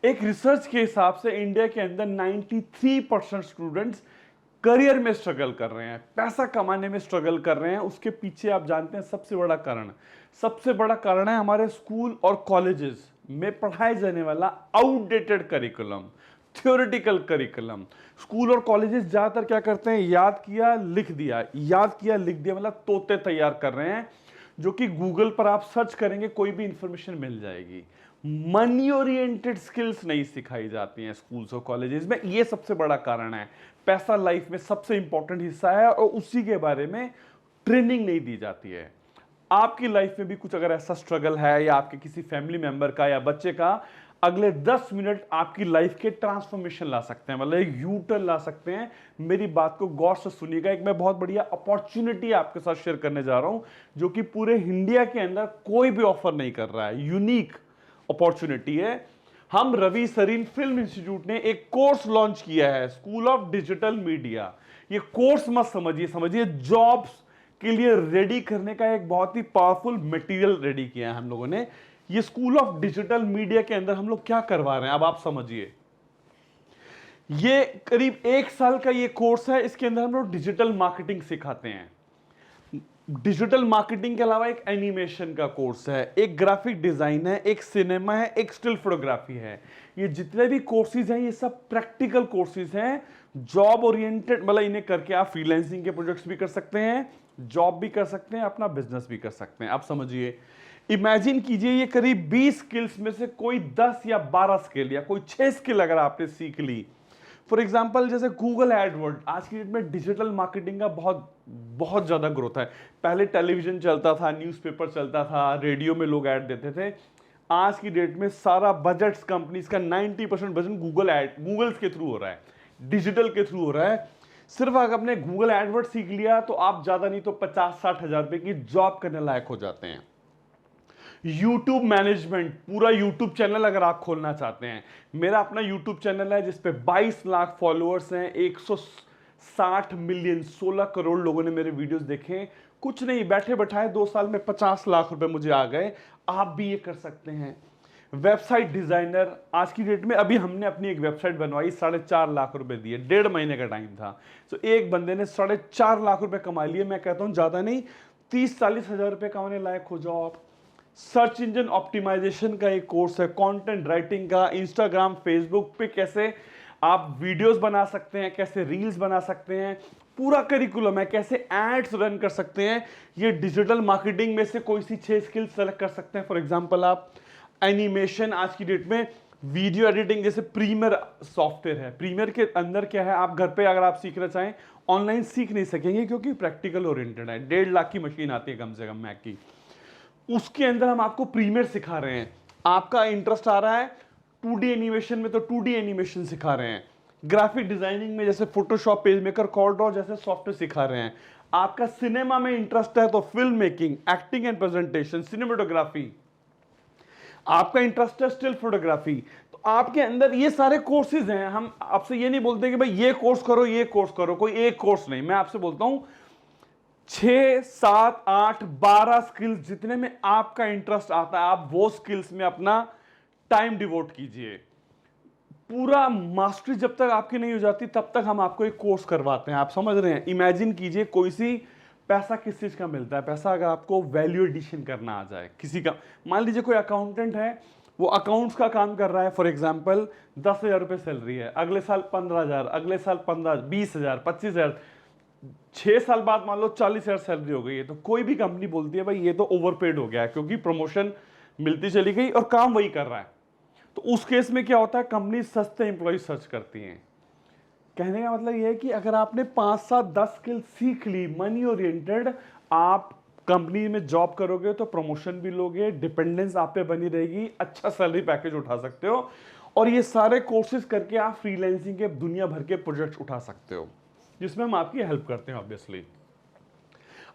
एक रिसर्च के हिसाब से इंडिया के अंदर 93% स्टूडेंट्स करियर में स्ट्रगल कर रहे हैं, पैसा कमाने में स्ट्रगल कर रहे हैं। उसके पीछे आप जानते हैं सबसे बड़ा कारण है हमारे स्कूल और कॉलेजेस में पढ़ाए जाने वाला outdated curriculum, theoretical curriculum. School और कॉलेजेस ज्यादातर क्या करते हैं, याद किया लिख दिया, याद किया लिख दिया, मतलब तोते तैयार कर रहे हैं, जो कि गूगल पर आप सर्च करेंगे कोई भी इंफॉर्मेशन मिल जाएगी। मनी ओरिएंटेड स्किल्स नहीं सिखाई जाती हैं स्कूल्स और कॉलेजेस में, ये सबसे बड़ा कारण है। पैसा लाइफ में सबसे इंपॉर्टेंट हिस्सा है और उसी के बारे में ट्रेनिंग नहीं दी जाती है। आपकी लाइफ में भी कुछ अगर ऐसा स्ट्रगल है या आपके किसी फैमिली मेंबर का या बच्चे का, अगले 10 मिनट आपकी लाइफ के ट्रांसफॉर्मेशन ला सकते हैं, मतलब एक यू टर्न ला सकते हैं। मेरी बात को गौर से सुनिएगा, एक मैं बहुत बढ़िया अपॉर्चुनिटी आपके साथ शेयर करने जा रहा हूं, जो कि पूरे इंडिया के अंदर कोई भी ऑफर नहीं कर रहा है। यूनिक अपॉर्चुनिटी है। हम रवि सरीन फिल्म इंस्टीट्यूट ने एक कोर्स लॉन्च किया है, स्कूल ऑफ डिजिटल मीडिया। ये कोर्स मत समझिए, समझिए जॉब्स के लिए रेडी करने का एक बहुत ही पावरफुल मटेरियल रेडी किया है हम लोगों ने। ये स्कूल ऑफ डिजिटल मीडिया के अंदर हम लोग क्या करवा रहे हैं, अब आप समझिए। ये करीब 1 साल का ये कोर्स है, इसके अंदर हम लोग डिजिटल मार्केटिंग सिखाते हैं। डिजिटल मार्केटिंग के अलावा एक एनिमेशन का कोर्स है, एक ग्राफिक डिजाइन है, एक सिनेमा है, एक स्टिल फोटोग्राफी है। ये जितने भी कोर्सेज हैं ये सब प्रैक्टिकल कोर्सेज हैं, जॉब ओरिएंटेड, मतलब इन्हें करके आप फ्रीलांसिंग के प्रोजेक्ट्स भी कर सकते हैं, जॉब भी कर सकते हैं, अपना बिजनेस भी कर सकते हैं। आप समझिए, इमेजिन कीजिए ये करीब 20 स्किल्स में से कोई 10 या 12 स्किल या कोई 6 स्किल अगर आपने सीख ली। फॉर एग्जाम्पल जैसे गूगल एडवर्ड, आज की डेट में डिजिटल मार्केटिंग का बहुत बहुत ज्यादा ग्रोथ है। पहले टेलीविजन चलता था, न्यूज़पेपर चलता था, रेडियो में लोग ऐड देते थे। आज की डेट में सारा बजट्स कंपनीज का 90% बजट गूगल्स के थ्रू हो रहा है, डिजिटल के थ्रू हो रहा है। सिर्फ अगर आपने गूगल एडवर्ड सीख लिया तो आप ज्यादा नहीं तो 50-60 हजार रुपए की जॉब करने लायक हो जाते हैं। यूट्यूब मैनेजमेंट, पूरा यूट्यूब चैनल अगर आप खोलना चाहते हैं, मेरा अपना यूट्यूब चैनल है जिसपे 22 लाख फॉलोअर्स हैं, 160 मिलियन, 16 करोड़ लोगों ने मेरे वीडियोस देखे। कुछ नहीं, बैठे बैठाए 2 साल में 50 लाख रुपए मुझे आ गए। आप भी ये कर सकते हैं। वेबसाइट डिजाइनर, आज की डेट में अभी हमने अपनी एक वेबसाइट बनवाई, 4.5 लाख रुपए दिए, 1.5 महीने का टाइम था। तो एक बंदे ने 4.5 लाख रुपए कमा लिए। मैं कहता हूं ज्यादा नहीं, 30-40 हजार रुपए कमाने लायक हो जाओ आप। सर्च इंजन ऑप्टिमाइजेशन का एक कोर्स है, कंटेंट राइटिंग का, इंस्टाग्राम फेसबुक पे कैसे आप वीडियोस बना सकते हैं, कैसे रील्स बना सकते हैं, पूरा करिकुलम है, कैसे एड्स रन कर सकते हैं। ये डिजिटल मार्केटिंग में से कोई सी 6 स्किल सेलेक्ट कर सकते हैं। फॉर एग्जांपल आप एनिमेशन, आज की डेट में वीडियो एडिटिंग, जैसे प्रीमियर सॉफ्टवेयर है, प्रीमियर के अंदर क्या है, आप घर पे अगर आप सीखना चाहें ऑनलाइन सीख नहीं सकेंगे क्योंकि प्रैक्टिकल ओरिएंटेड है। 1.5 लाख की मशीन आती है कम से कम मैक की, उसके अंदर हम आपको प्रीमियर सिखा रहे हैं। आपका इंटरेस्ट आ रहा है 2D एनिमेशन में तो 2D एनिमेशन सिखा रहे हैं। ग्राफिक डिजाइनिंग में जैसे फोटोशॉप, पेज मेकर, कॉर्डर जैसे सॉफ्टवेयर सिखा रहे हैं। आपका सिनेमा में इंटरेस्ट है तो film making, acting and presentation, cinematography. आपका इंटरेस्ट है स्टिल फोटोग्राफी, तो आपके अंदर ये सारे कोर्सेज हैं। हम आपसे ये नहीं बोलते कि भाई ये कोर्स करो, ये कोर्स करो, कोई एक कोर्स नहीं। मैं आपसे बोलता हूं 6, 7, 8, 12 स्किल्स जितने में आपका इंटरेस्ट आता है, आप वो स्किल्स में अपना टाइम डिवोट कीजिए। पूरा मास्टरी जब तक आपकी नहीं हो जाती तब तक हम आपको एक कोर्स करवाते हैं। आप समझ रहे हैं? इमेजिन कीजिए कोई सी पैसा किस चीज का मिलता है। पैसा अगर आपको वैल्यू एडिशन करना आ जाए किसी का, मान लीजिए कोई अकाउंटेंट है, वो अकाउंट्स का काम कर रहा है, फॉर एग्जाम्पल 10,000 रुपए सैलरी है, अगले साल 15,000, अगले साल 15, 20,000, 25,000, 6 साल बाद मान लो 40,000 सैलरी हो गई है, तो कोई भी कंपनी बोलती है भाई ये तो ओवरपेड हो गया है, क्योंकि प्रमोशन मिलती चली गई और काम वही कर रहा है। तो उस केस में क्या होता है, कंपनी सस्ते एम्प्लॉय सर्च करती हैं। कहने का मतलब यह है कि अगर आपने 5, 7, 10 स्किल सीख ली मनी ओरिएंटेड, आप कंपनी में जॉब करोगे तो प्रमोशन भी लोगे, डिपेंडेंस आप पे बनी रहेगी, अच्छा सैलरी पैकेज उठा सकते हो, और ये सारे कोर्सेज करके आप फ्रीलांसिंग के दुनिया भर के प्रोजेक्ट्स उठा सकते हो, जिसमें हम आपकी हेल्प करते हैं ऑब्वियसली।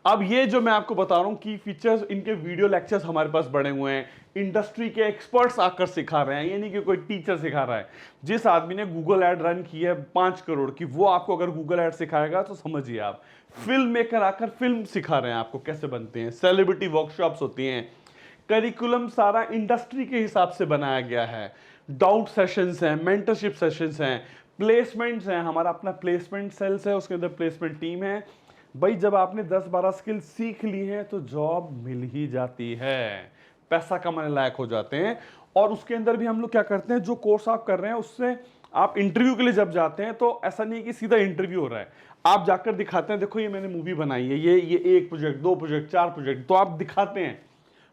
अब ये जो मैं आपको बता रहा हूं की फीचर्स, इनके वीडियो लेक्चर्स हमारे पास बने हुए हैं, इंडस्ट्री के एक्सपर्ट्स आकर सिखा रहे हैं, ये नहीं कि कोई टीचर सिखा रहा है। जिस आदमी ने गूगल ऐड रन की है 5 करोड़ की, वो आपको अगर गूगल ऐड सिखाएगा तो समझिए आप, फिल्म मेकर आकर फिल्म सिखा रहे हैं आपको कैसे बनते हैं, सेलिब्रिटी वर्कशॉप्स होती हैं, करिकुलम सारा इंडस्ट्री के हिसाब से बनाया गया है। डाउट सेशंस हैं, मेंटरशिप सेशंस हैं, प्लेसमेंट्स हैं, हमारा अपना प्लेसमेंट सेल्स है, उसके अंदर प्लेसमेंट टीम है। भाई जब आपने 10-12 स्किल सीख ली हैं तो जॉब मिल ही जाती है, पैसा कमाने लायक हो जाते हैं। और उसके अंदर भी हम लोग क्या करते हैं, जो कोर्स आप कर रहे हैं उससे आप इंटरव्यू के लिए जब जाते हैं तो ऐसा नहीं कि सीधा इंटरव्यू हो रहा है, आप जाकर दिखाते हैं, देखो ये मैंने मूवी बनाई है, ये 1 प्रोजेक्ट, 2 प्रोजेक्ट, 4 प्रोजेक्ट, तो आप दिखाते हैं,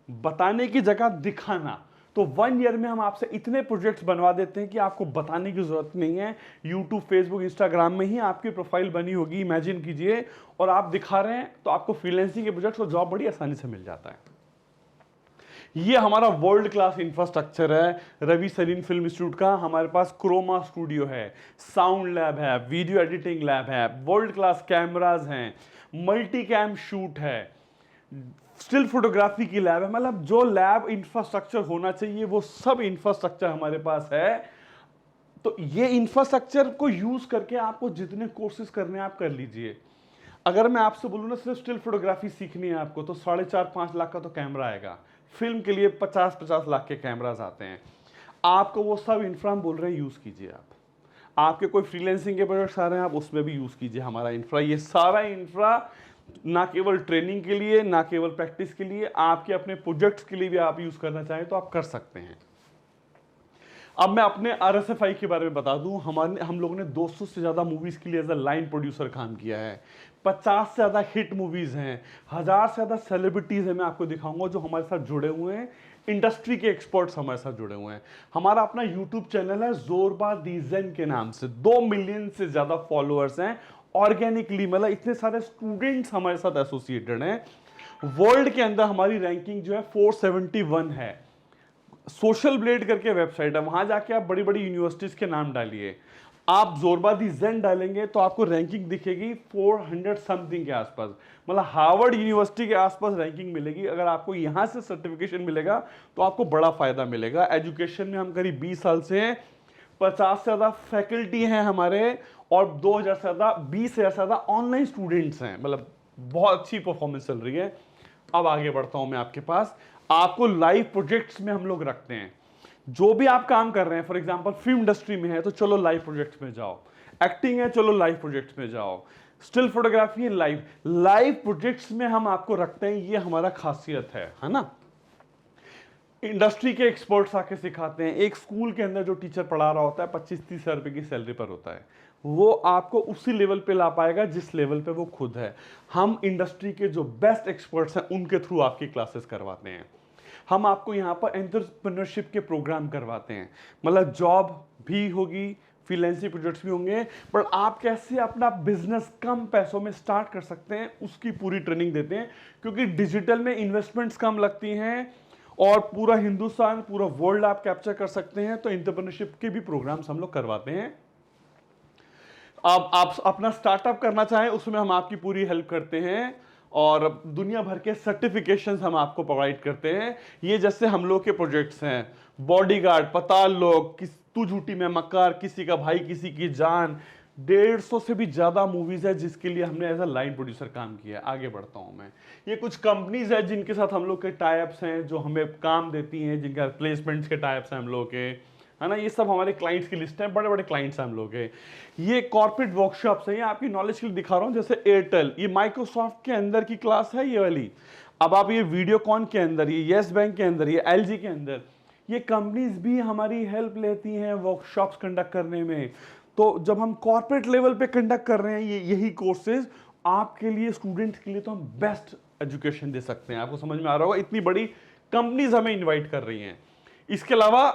बताने की जगह दिखाना। तो 1 ईयर में हम आपसे इतने प्रोजेक्ट्स बनवा देते हैं कि आपको बताने की जरूरत नहीं है। यूट्यूब, फेसबुक, इंस्टाग्राम में ही आपकी प्रोफाइल बनी होगी, इमेजिन कीजिए, और आप दिखा रहे हैं तो आपको फ्रीलांसिंग के प्रोजेक्ट्स और जॉब बड़ी आसानी से मिल जाता है। ये हमारा वर्ल्ड क्लास इंफ्रास्ट्रक्चर है रवि सरीन फिल्म इंस्टीट्यूट का। हमारे पास क्रोमा स्टूडियो है, साउंड लैब है, वीडियो एडिटिंग लैब है, वर्ल्ड क्लास कैमराज हैं, मल्टी कैम शूट है, स्टिल फोटोग्राफी की लैब है। मतलब जो लैब इंफ्रास्ट्रक्चर होना चाहिए वो सब इंफ्रास्ट्रक्चर हमारे पास है। तो ये इंफ्रास्ट्रक्चर को यूज करके आपको जितने कोर्सेज करने हैं आप कर लीजिए। अगर मैं आपसे बोलूँ ना सिर्फ स्टिल फोटोग्राफी सीखनी है आपको, तो 4.5-5 लाख का तो कैमरा आएगा। फिल्म के लिए 50-50 लाख के कैमराज आते हैं। आपको वो सब इंफ्रा हम बोल रहे हैं यूज कीजिए। आपके कोई फ्रीलांसिंग के प्रोजेक्ट्स आ रहे हैं, आप उसमें भी यूज कीजिए हमारा इंफ्रा। ये सारा इंफ्रा ना केवल ट्रेनिंग के लिए, ना केवल प्रैक्टिस के लिए, आपके अपने प्रोजेक्ट्स के लिए भी आप यूज करना चाहें तो आप कर सकते हैं। अब मैं अपने RSFI के बारे में बता दूं, हम लोगों ने 200 से ज्यादा मूवीज के लिए एज अ लाइन प्रोड्यूसर काम किया है। 50 से ज्यादा हिट मूवीज हैं, 1000 से ज्यादा सेलिब्रिटीज हैं, मैं आपको दिखाऊंगा जो हमारे साथ जुड़े हुए हैं। इंडस्ट्री के एक्सपर्ट्स हमारे साथ जुड़े हुए हैं। हमारा अपना यूट्यूब चैनल है जोरबा दीजन के नाम से, 2 मिलियन से ज्यादा फॉलोअर्स हैं ऑर्गेनिकली। मतलब इतने सारे स्टूडेंट्स हमारे साथ एसोसिएटेड हैं। वर्ल्ड के अंदर हमारी रैंकिंग जो है 471 है। सोशल ब्लेड करके वेबसाइट है, वहां जाके आप बड़ी बड़ी यूनिवर्सिटीज के नाम डालिए, आप जोरबा दी जेन डालेंगे तो आपको रैंकिंग दिखेगी 400 समथिंग के आसपास। मतलब हार्वर्ड यूनिवर्सिटी के आसपास रैंकिंग मिलेगी। अगर आपको यहां से सर्टिफिकेशन मिलेगा तो आपको बड़ा फायदा मिलेगा। एजुकेशन में हम करीब 20 साल से हैं, 50 से ज्यादा फैकल्टी हैं हमारे, और 2000 से ज्यादा, 20,000 से ज्यादा ऑनलाइन स्टूडेंट्स हैं। मतलब बहुत अच्छी परफॉर्मेंस चल रही है। अब आगे बढ़ता हूं मैं आपके पास। आपको लाइव प्रोजेक्ट्स में हम लोग रखते हैं। जो भी आप काम कर रहे हैं, फॉर एग्जांपल फिल्म इंडस्ट्री में है तो चलो लाइव प्रोजेक्ट्स में जाओ, एक्टिंग है चलो लाइव प्रोजेक्ट्स में जाओ, स्टिल फोटोग्राफी है लाइव प्रोजेक्ट्स में हम आपको रखते हैं। ये हमारा खासियत है ना। इंडस्ट्री के एक्सपर्ट्स आके सिखाते हैं। एक स्कूल के अंदर जो टीचर पढ़ा रहा होता है 25-30 हज़ार रुपए की सैलरी पर होता है, वो आपको उसी लेवल पे ला पाएगा जिस लेवल पे वो खुद है। हम इंडस्ट्री के जो बेस्ट एक्सपर्ट्स हैं उनके थ्रू आपकी क्लासेस करवाते हैं। हम आपको यहाँ पर एंटरप्रेन्योरशिप के प्रोग्राम करवाते हैं। मतलब जॉब भी होगी, फ्रीलांसिंग प्रोजेक्ट्स भी होंगे, पर आप कैसे अपना बिजनेस कम पैसों में स्टार्ट कर सकते हैं उसकी पूरी ट्रेनिंग देते हैं। क्योंकि डिजिटल में इन्वेस्टमेंट्स कम लगती हैं और पूरा हिंदुस्तान, पूरा वर्ल्ड आप कैप्चर कर सकते हैं, तो एंटरप्रेन्योरशिप के भी प्रोग्राम्स हम लोग करवाते हैं। अब आप अपना स्टार्टअप करना चाहें उसमें हम आपकी पूरी हेल्प करते हैं, और दुनिया भर के सर्टिफिकेशंस हम आपको प्रोवाइड करते हैं। ये जैसे हम लोग के प्रोजेक्ट्स हैं, बॉडीगार्ड, पताल लोग, तू झूठी मैं मक्कार, किसी का भाई किसी की जान, 150 से भी ज्यादा मूवीज है जिसके लिए हमने एज अ लाइन प्रोड्यूसर काम किया है। आगे बढ़ता हूं मैं। ये कुछ कंपनीज है जिनके साथ हम लोग के टाइप्स हैं, जो हमें काम देती हैं, जिनका प्लेसमेंट्स के टाइप्स हैं हम लोग के, है ना। ये सब हमारे क्लाइंट्स की लिस्ट है, बड़े बड़े क्लाइंट्स हैं हम लोग के। ये कॉर्पोरेट वर्कशॉप्स हैं, ये आपकी नॉलेज के लिए दिखा रहा हूं। जैसे एयरटेल, ये माइक्रोसॉफ्ट के अंदर की क्लास है ये वाली। अब आप ये वीडियोकॉन के अंदर, ये येस बैंक के अंदर, ये LG के अंदर, ये कंपनीज भी हमारी हेल्प लेती हैं वर्कशॉप्स कंडक्ट करने में। तो जब हम कॉर्पोरेट लेवल पे कंडक्ट कर रहे हैं यही कोर्सेज, आपके लिए, स्टूडेंट्स के लिए, तो हम बेस्ट एजुकेशन दे सकते हैं। आपको समझ में आ रहा होगा, इतनी बड़ी कंपनीज हमें इन्वाइट कर रही हैं। इसके अलावा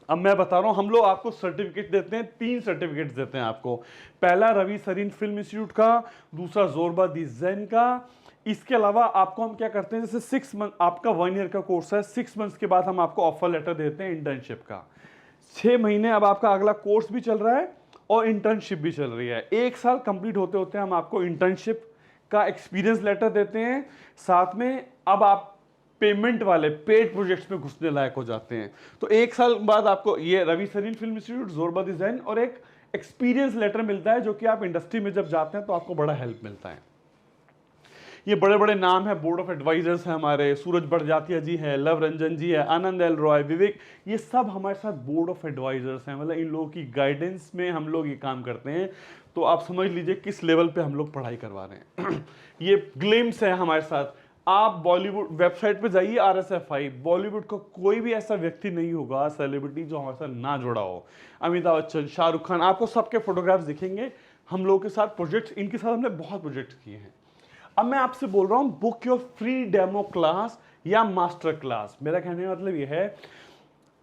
अब मैं बता रहा हूं, हम लोग आपको सर्टिफिकेट देते हैं, 3 सर्टिफिकेट देते हैं आपको। पहला रवि सरीन फिल्म इंस्टीट्यूट का, दूसरा जोरबा दी जेन का। इसके अलावा आपको हम क्या करते हैं, जैसे 6 मंथ आपका 1 ईयर का कोर्स है, 6 मंथ्स के बाद हम आपको ऑफर लेटर देते हैं इंटर्नशिप का। 6 महीने अब आपका अगला कोर्स भी चल रहा है और इंटर्नशिप भी चल रही है। 1 साल कंप्लीट होते होते हम आपको इंटर्नशिप का एक्सपीरियंस लेटर देते हैं। साथ में अब आप पेमेंट वाले पेड प्रोजेक्ट्स में घुसने लायक हो जाते हैं। तो 1 साल बाद आपको ये रवि सरीन फिल्म इंस्टीट्यूट, जोरबा दी जेन और एक एक्सपीरियंस लेटर मिलता है, जो कि आप इंडस्ट्री में जब जाते हैं तो आपको बड़ा हेल्प मिलता है। ये बड़े बड़े नाम है, बोर्ड ऑफ एडवाइजर्स हैं हमारे, सूरज बड़जात्या जी है, लव रंजन जी है, आनंद एल रॉय, विवेक, ये सब हमारे साथ बोर्ड ऑफ एडवाइजर्स हैं। मतलब इन लोगों की गाइडेंस में हम लोग ये काम करते हैं। तो आप समझ लीजिए किस लेवल पे हम लोग पढ़ाई करवा रहे हैं। ये ग्लिम्स है हमारे साथ। आप बॉलीवुड वेबसाइट पे जाइए, RSFI, बॉलीवुड का कोई भी ऐसा व्यक्ति नहीं होगा सेलिब्रिटी जो हमारे साथ ना जुड़ा हो। अमिताभ बच्चन, शाहरुख खान, आपको सबके फोटोग्राफ्स दिखेंगे। हम लोगों के साथ प्रोजेक्ट्स, इनके साथ हमने बहुत प्रोजेक्ट्स किए हैं। अब मैं आपसे बोल रहा हूं book your free demo class या मास्टर क्लास। मेरा कहने का मतलब यह है,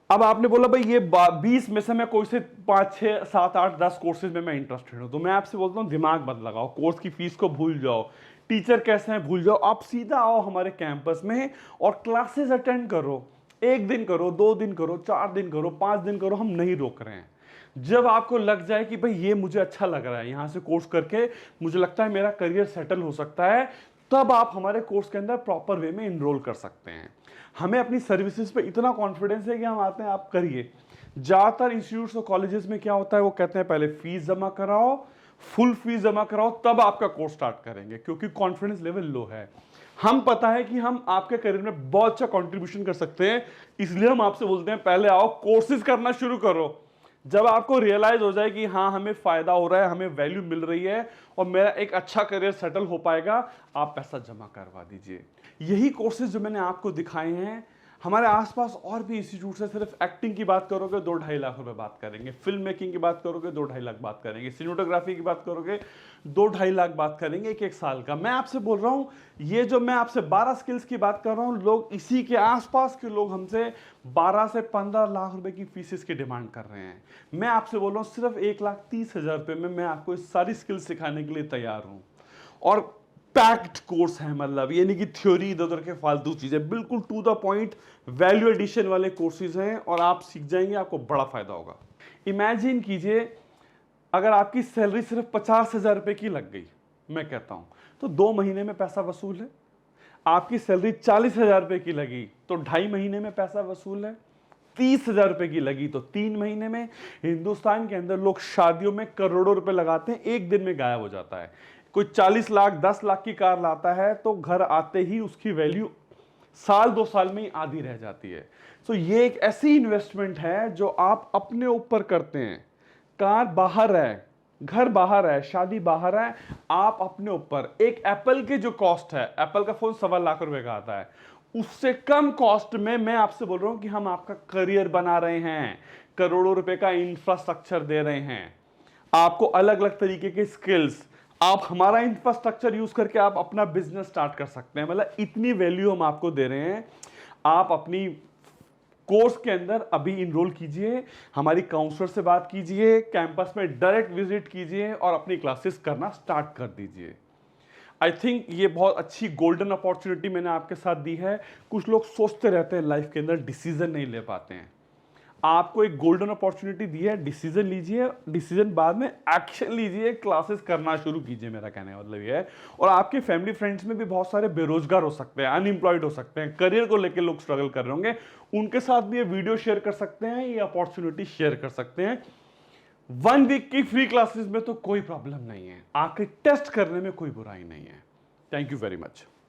अब आपने बोला भाई ये 20 में से मैं कोई से 5, 6, 7, 8, 10 कोर्सेज में मैं इंटरेस्टेड हूं, तो मैं आपसे बोलता हूं दिमाग मत लगाओ, कोर्स की फीस को भूल जाओ, टीचर कैसे हैं भूल जाओ, आप सीधा आओ हमारे कैंपस में और क्लासेस अटेंड करो। 1 दिन करो, 2 दिन करो, 4 दिन करो, 5 दिन करो, हम नहीं रोक रहे हैं। जब आपको लग जाए कि भाई ये मुझे अच्छा लग रहा है, यहां से कोर्स करके मुझे लगता है मेरा करियर सेटल हो सकता है, तब आप हमारे कोर्स के अंदर प्रॉपर वे में इनरोल कर सकते हैं। हमें अपनी सर्विसेज पे इतना कॉन्फिडेंस है कि हम आते हैं, आप करिए। ज्यादातर इंस्टीट्यूट्स और कॉलेजेस में क्या होता है, वो कहते हैं पहले फीस जमा कराओ, फुल फीस जमा कराओ, तब आपका कोर्स स्टार्ट करेंगे, क्योंकि कॉन्फिडेंस लेवल लो है। हम पता है कि हम आपके करियर में बहुत अच्छा कंट्रीब्यूशन कर सकते हैं, इसलिए हम आपसे बोलते हैं पहले आओ, कोर्सेज करना शुरू करो। जब आपको रियलाइज हो जाए कि हाँ हमें फायदा हो रहा है, हमें वैल्यू मिल रही है और मेरा एक अच्छा करियर सेटल हो पाएगा, आप पैसा जमा करवा दीजिए। यही कोर्सेज जो मैंने आपको दिखाए हैं, हमारे आसपास और भी इंस्टीट्यूट है। सिर्फ एक्टिंग की बात करोगे 2-2.5 लाख रुपए बात करेंगे, फिल्म मेकिंग की बात करोगे 2-2.5 लाख बात करेंगे, सिनेमेटोग्राफी की बात करोगे 2-2.5 लाख बात करेंगे, एक साल का। मैं आपसे बोल रहा हूं, ये जो मैं आपसे 12 स्किल्स की बात कर रहा हूं, लोग इसी के आसपास के लोग हमसे 12 से 15 लाख रुपए की फीसेस की डिमांड कर रहे हैं। मैं आपसे बोल रहा हूं सिर्फ 1,30,000 रुपए में मैं आपको सारी स्किल्स सिखाने के लिए तैयार हूं। और पैक्ड कोर्स है, मतलब ये नहीं कि थ्योरी इधर उधर के फालतू चीजें, बिल्कुल to the point value addition वाले कोर्सेज हैं और आप सीख जाएंगे, आपको बड़ा फायदा होगा। इमेजिन कीजिए अगर आपकी सैलरी सिर्फ 50,000 रुपए की लग गई, मैं कहता हूं तो 2 महीने में पैसा वसूल है। आपकी सैलरी 40,000 रुपए की लगी तो 2.5 महीने में पैसा वसूल है। 30,000 रुपए की लगी तो 3 महीने में। हिंदुस्तान के अंदर लोग शादियों में करोड़ों रुपए लगाते हैं, 1 दिन में गायब हो जाता है। कोई 40 लाख 10 लाख की कार लाता है तो घर आते ही उसकी वैल्यू साल 2 साल में ही आधी रह जाती है। तो ये एक ऐसी इन्वेस्टमेंट है जो आप अपने ऊपर करते हैं। कार बाहर है, घर बाहर है, शादी बाहर है, आप अपने ऊपर। एक एप्पल के जो कॉस्ट है, एप्पल का फोन 1.25 लाख रुपए का आता है, उससे कम कॉस्ट में मैं आपसे बोल रहा हूं कि हम आपका करियर बना रहे हैं, करोड़ों रुपए का इंफ्रास्ट्रक्चर दे रहे हैं, आपको अलग अलग तरीके के स्किल्स, आप हमारा इंफ्रास्ट्रक्चर यूज करके आप अपना बिजनेस स्टार्ट कर सकते हैं। मतलब इतनी वैल्यू हम आपको दे रहे हैं। आप अपनी कोर्स के अंदर अभी इनरोल कीजिए, हमारी काउंसलर से बात कीजिए, कैंपस में डायरेक्ट विजिट कीजिए और अपनी क्लासेस करना स्टार्ट कर दीजिए। आई थिंक ये बहुत अच्छी गोल्डन अपॉर्चुनिटी मैंने आपके साथ दी है। कुछ लोग सोचते रहते हैं लाइफ के अंदर, डिसीजन नहीं ले पाते हैं। आपको एक गोल्डन अपॉर्चुनिटी दी है, डिसीजन लीजिए, डिसीजन बाद में एक्शन लीजिए, क्लासेस करना शुरू कीजिए, मेरा कहने का मतलब ये है। और आपके फैमिली फ्रेंड्स में भी बहुत सारे बेरोजगार हो सकते हैं, अनएम्प्लॉयड हो सकते हैं, करियर को लेकर लोग स्ट्रगल कर रहे होंगे, उनके साथ भी ये वीडियो शेयर कर सकते हैं, ये अपॉर्चुनिटी शेयर कर सकते हैं। 1 वीक की फ्री क्लासेस में तो कोई प्रॉब्लम नहीं है, आके टेस्ट करने में कोई बुराई नहीं है। Thank you very much.